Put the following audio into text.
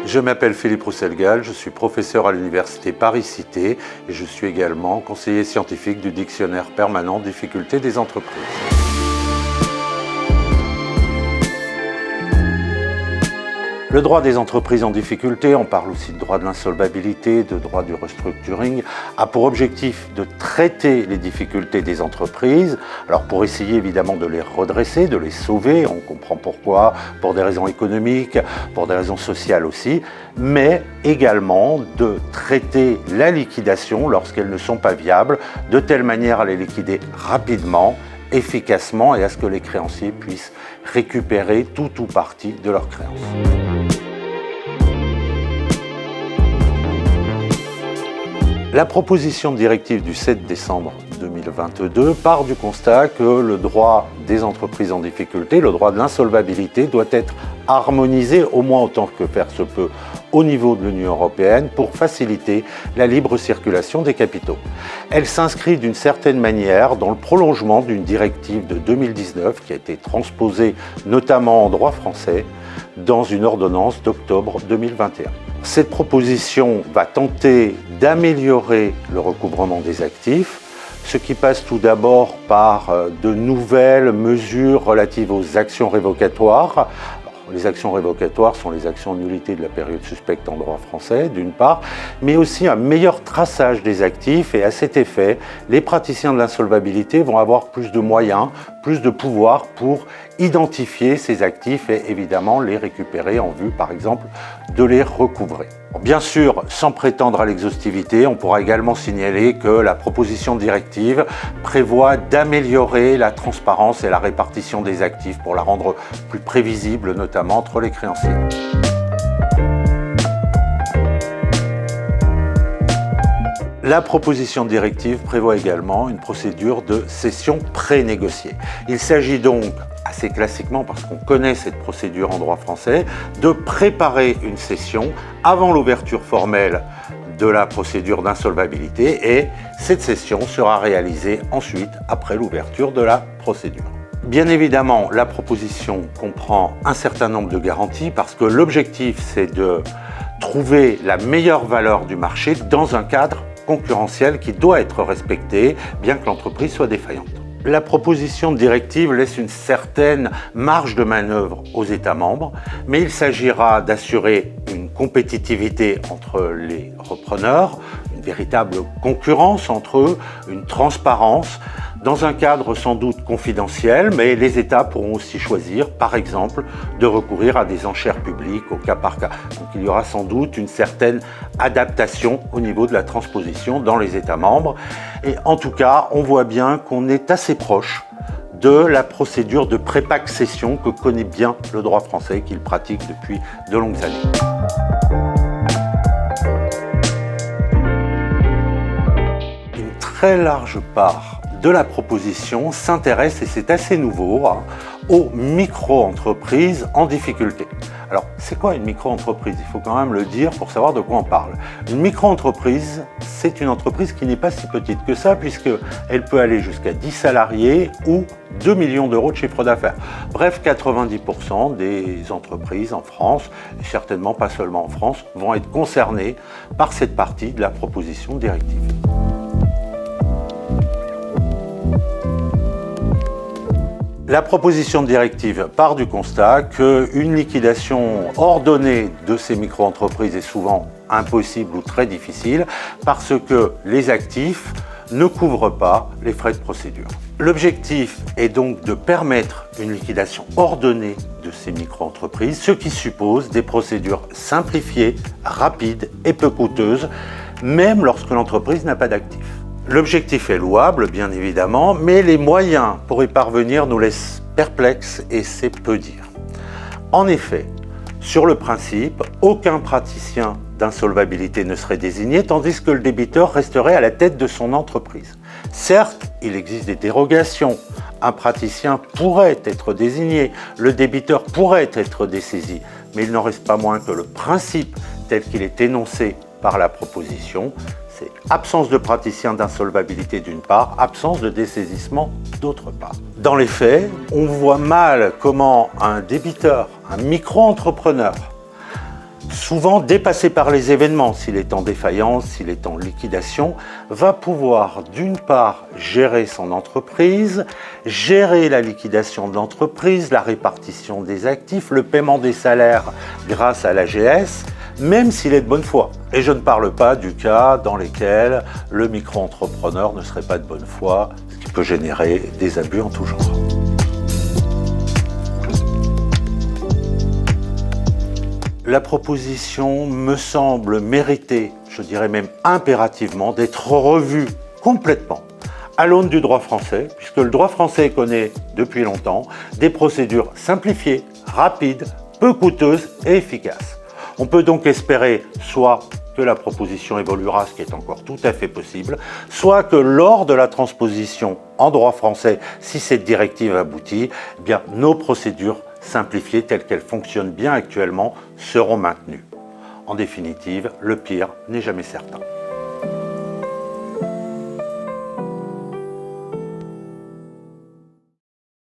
Je m'appelle Philippe Roussel-Gall, je suis professeur à l'université Paris-Cité et je suis également conseiller scientifique du dictionnaire permanent difficultés des entreprises. Le droit des entreprises en difficulté, on parle aussi de droit de l'insolvabilité, de droit du restructuring, a pour objectif de traiter les difficultés des entreprises, alors pour essayer évidemment de les redresser, de les sauver, on comprend pourquoi, pour des raisons économiques, pour des raisons sociales aussi, mais également de traiter la liquidation lorsqu'elles ne sont pas viables, de telle manière à les liquider rapidement, efficacement et à ce que les créanciers puissent récupérer tout ou partie de leurs créances. La proposition de directive du 7 décembre 2022 part du constat que le droit des entreprises en difficulté, le droit de l'insolvabilité, doit être harmonisé au moins autant que faire se peut au niveau de l'Union européenne pour faciliter la libre circulation des capitaux. Elle s'inscrit d'une certaine manière dans le prolongement d'une directive de 2019 qui a été transposée notamment en droit français dans une ordonnance d'octobre 2021. Cette proposition va tenter d'améliorer le recouvrement des actifs, ce qui passe tout d'abord par de nouvelles mesures relatives aux actions révocatoires. Les actions révocatoires sont les actions en nullité de la période suspecte en droit français, d'une part, mais aussi un meilleur traçage des actifs et à cet effet, les praticiens de l'insolvabilité vont avoir plus de moyens, plus de pouvoir pour identifier ces actifs et évidemment les récupérer en vue, par exemple, de les recouvrer. Bien sûr, sans prétendre à l'exhaustivité, on pourra également signaler que la proposition de directive prévoit d'améliorer la transparence et la répartition des actifs pour la rendre plus prévisible, notamment entre les créanciers. La proposition de directive prévoit également une procédure de cession pré-négociée. Il s'agit donc, assez classiquement, parce qu'on connaît cette procédure en droit français, de préparer une cession avant l'ouverture formelle de la procédure d'insolvabilité et cette cession sera réalisée ensuite après l'ouverture de la procédure. Bien évidemment, la proposition comprend un certain nombre de garanties parce que l'objectif c'est de trouver la meilleure valeur du marché dans un cadre concurrentiel qui doit être respecté bien que l'entreprise soit défaillante. La proposition de directive laisse une certaine marge de manœuvre aux États membres, mais il s'agira d'assurer une compétitivité entre les repreneurs, une véritable concurrence entre eux, une transparence, dans un cadre sans doute confidentiel, mais les États pourront aussi choisir, par exemple, de recourir à des enchères publiques au cas par cas. Donc il y aura sans doute une certaine adaptation au niveau de la transposition dans les États membres. Et en tout cas, on voit bien qu'on est assez proche de la procédure de prépaccession que connaît bien le droit français, qu'il pratique depuis de longues années. Une très large part de la proposition s'intéresse, et c'est assez nouveau, aux micro-entreprises en difficulté. Alors, c'est quoi une micro-entreprise? Il faut quand même le dire pour savoir de quoi on parle. Une micro-entreprise, c'est une entreprise qui n'est pas si petite que ça, puisqu'elle peut aller jusqu'à 10 salariés ou 2 millions d'euros de chiffre d'affaires. Bref, 90% des entreprises en France, et certainement pas seulement en France, vont être concernées par cette partie de la proposition de directive. La proposition de directive part du constat qu'une liquidation ordonnée de ces micro-entreprises est souvent impossible ou très difficile parce que les actifs ne couvrent pas les frais de procédure. L'objectif est donc de permettre une liquidation ordonnée de ces micro-entreprises, ce qui suppose des procédures simplifiées, rapides et peu coûteuses, même lorsque l'entreprise n'a pas d'actifs. L'objectif est louable, bien évidemment, mais les moyens pour y parvenir nous laissent perplexes et c'est peu dire. En effet, sur le principe, aucun praticien d'insolvabilité ne serait désigné, tandis que le débiteur resterait à la tête de son entreprise. Certes, il existe des dérogations. Un praticien pourrait être désigné, le débiteur pourrait être dessaisi, mais il n'en reste pas moins que le principe tel qu'il est énoncé par la proposition, c'est absence de praticien d'insolvabilité d'une part, absence de dessaisissement d'autre part. Dans les faits, on voit mal comment un débiteur, un micro-entrepreneur, souvent dépassé par les événements, s'il est en défaillance, s'il est en liquidation, va pouvoir d'une part gérer son entreprise, gérer la liquidation de l'entreprise, la répartition des actifs, le paiement des salaires grâce à l'AGS, même s'il est de bonne foi. Et je ne parle pas du cas dans lesquels le micro-entrepreneur ne serait pas de bonne foi, ce qui peut générer des abus en tout genre. La proposition me semble mériter, je dirais même impérativement, d'être revue complètement à l'aune du droit français, puisque le droit français connaît depuis longtemps des procédures simplifiées, rapides, peu coûteuses et efficaces. On peut donc espérer soit que la proposition évoluera, ce qui est encore tout à fait possible, soit que lors de la transposition en droit français, si cette directive aboutit, eh bien, nos procédures simplifiées telles qu'elles fonctionnent bien actuellement seront maintenues. En définitive, le pire n'est jamais certain.